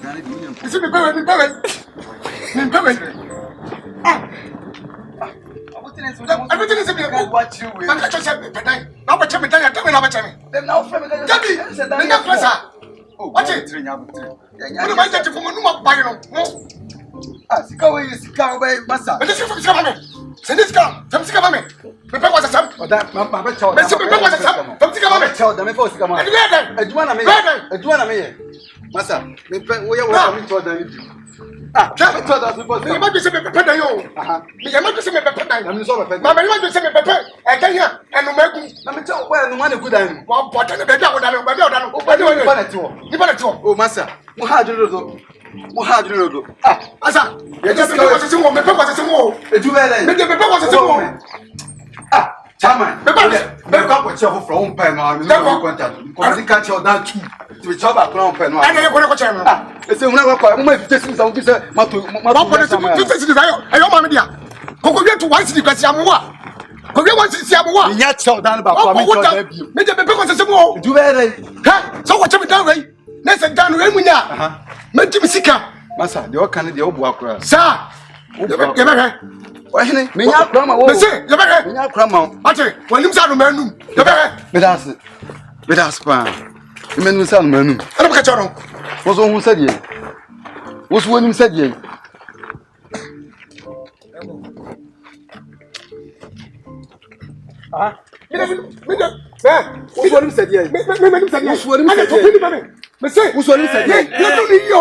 Is it me pay? Everything is in me. What you will. I'm not just saying, but now what you tell me, tell me now what you mean. Then now, family, Watch it. What am I getting from a number by you? Sika way, Sika way, Massa. But this is from Sika. Send this girl from Sika. Prepare was a son. Or that, my child. Let's prepare was a son from Sika. Tell them before Sika. And you want me, Massa. We are welcome to the. Tell us before you might be saying, Pepper, you. You might be saying, Pepper. I'm sorry, Mamma, you want to say, Pepper, I can hear and no me tell where the money good time. One pot and a better one. You better talk. Oh, Massa. How do you do? How do you do? Asa, you just go to some more. Pepper was a more. Do better. Maybe Pepper was a more. Chairman, come with your from pen or contact. Because you can't show that to each other from pen. And then you're going to go chairman. It's a never just some visa. My mamma, go get to one city because I'm what? Go get one city. I'm what? Yet so down about Maybe Pepper was a more. Do better. So what's up down, right? Let's sit down with me now. Make him sick. Massa, the old Canada, old worker. Sir, Why, me, your grandma, say, you're better. Your grandma. When you start man, you're better. With us, pan. The men will sell men. I don't catch on. Was one who said ye. Was one who said ye. Who's one who said ye? Who's one who said ye? Who's one who said ye?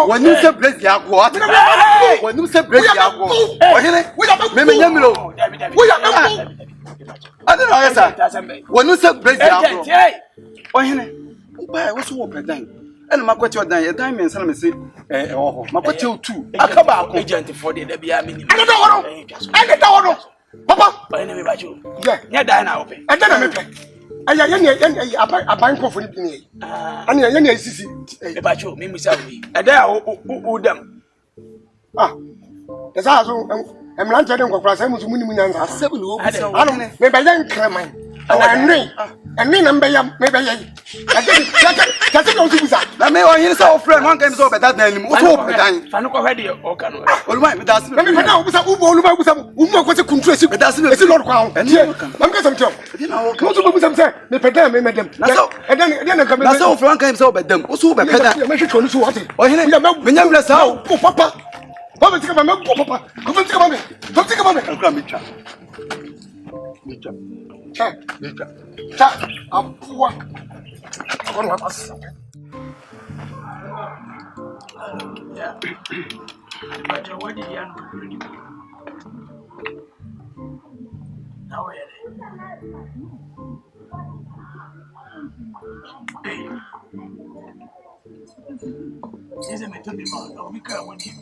When you said break your what? When you said break your what? I don't know, sir. When you said break your what? What's wrong with that? And my question, a diamond, and say, oh, my question too. I come back, agent for the Debbie. I don't know. Papa, I never about you. Yeah, Diana open. I don't know. I buy for me. And I see about you, Mimi Savi. And there are them. There's also I'm not telling you, I'm going to 7 I don't know. Maybe I don't come. And me, maybe I na me on his old friend one game so better than him. What hope then? Fanuko ready or can. All right, that's me. Let me find out what's a country. But that's it's not crown. And I'm getting some job. You know, come to some say, me pedam, me madam. And then I come. That's all Frank came so bad them. What's over better? Make sure you want it. Or here, me bless how. Oh, Papa. Papa, think about me. Papa, come think about me. Don't think about me. I'll come Cha. I'm poor. I'm going to have us. Yeah. But what did you do? Now, hey, isn't it to be more? No, we can't win him.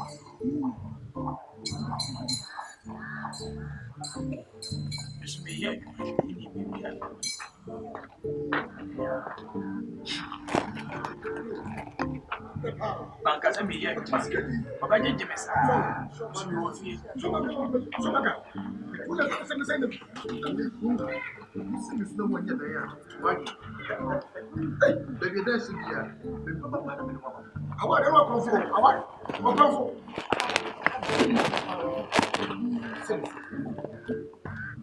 It's me here. Banka se mi ye paske baba je je mesa so mi wo fi so baka kula ka se mi se mi no mo nya da ya baby da shi biya baby baba ma da mi mama awa da wa konfo awa ko konfo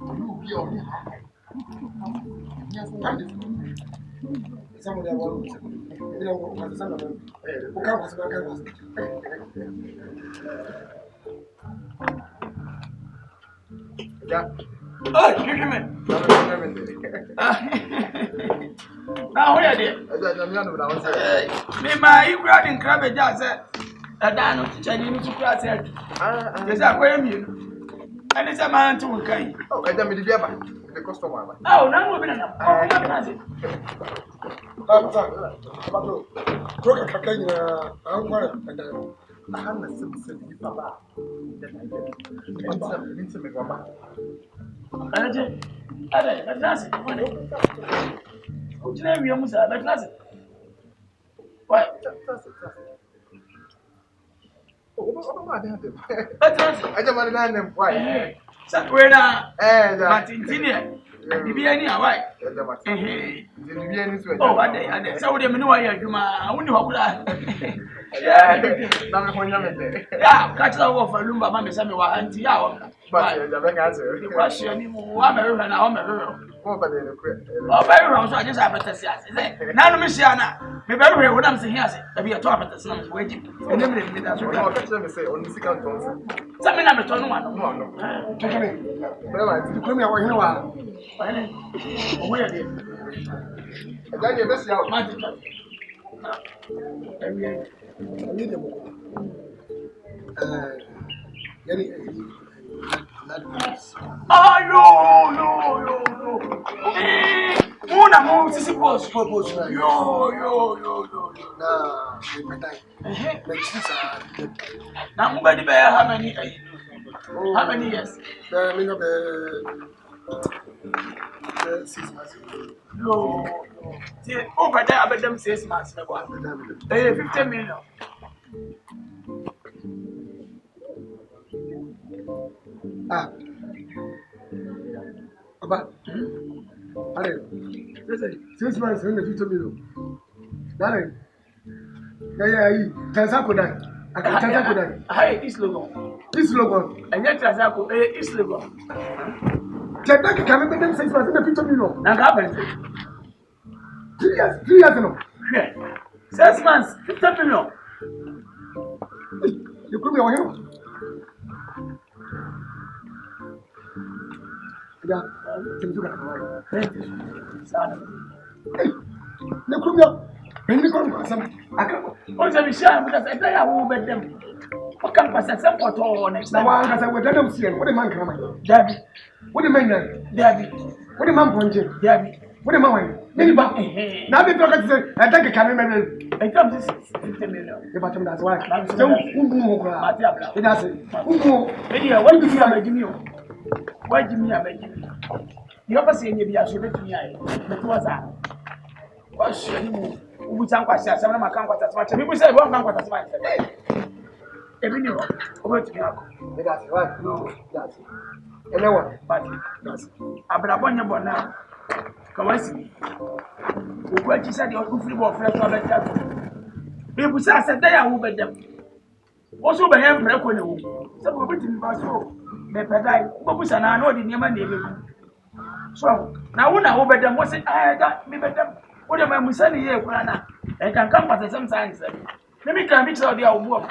you be on me somebody about you know what is another okay what's okay what's yeah oh give me now what are they me my grading crab just that no chani no sukra say yes akwai mi and it's a man to kai oh I me dey ba the customer ba oh na mo bi na oh na say Pablo, Croca Cacana, I'm going to have a simple papa. It's a mama. That's it. What's your name? That's it. What? I don't want to know why. Sakwena, Martin. Bibi ani awai. Bibi ani so. Oh, ade. So we dey me no why adwuma. Woni hokura. Na me honya me de. Ya, catch that wolf for lumba mama say me wa anti ya wo. But ya be ka say. The question ni mo wa me hwe na wo me hwe. Mo ba de no kure. O ba hwe so aje sa betasi ase. Na no me hia na. Me be hwe wo na me se hia ase. E bi e to abetasi na me we ji. Ene me da so. O ka tell me say on sika ton say. Sa me na me to no wa no. Chekene. Bela Di kwemi awo hene wa. O we de. Ya ye be sia o. Ma di. Ni de mo. Yani Ah, yo. Muna mo sisi boss. Yo. na me pedai. Me chisa. Na mo ba di be how many years? Me no be 6 months. No. See, over there about them 6 months me go. 50 million. Aba. Are. 6 months in the 50 million. Dare. Yeah. Tanzako dai. Tanzako dai. Hey, this logo. And yet Tanzako, this logo. Tanzako can make them 6 months in the 50 million. Na ga ben. 3 years no. 6 months, 50 million. You could be on him. Yeah, What's a mission? Because I tell you, who them. What can pass some photo next time? I would let them see what the man come. Daddy, What the man, Daddy, what the man pointed, Daddy, what the man, maybe back. Now they talk to I think a camera. I come this 50 million. The bottom that's why. It does it. What do you have Jimmy? Why Jimmy have Jimmy? You ever seen me? I should let me. But what's that? What's your we can't quite say, some of my conquest as much. People say, one conquest as much. Every new over to me. That's right. No, that's it. And then what? But that's I've been upon your board now. Come on, see. What you said, you're free for fresh or better. People say, I said, they are over them. Also, by him, break on the womb. Some of it in Basel. They pay, but we are not in your money. So now, when I over them, was it I got me better? What am I saying here, Grana? I can come at the same time. Let me come into the work.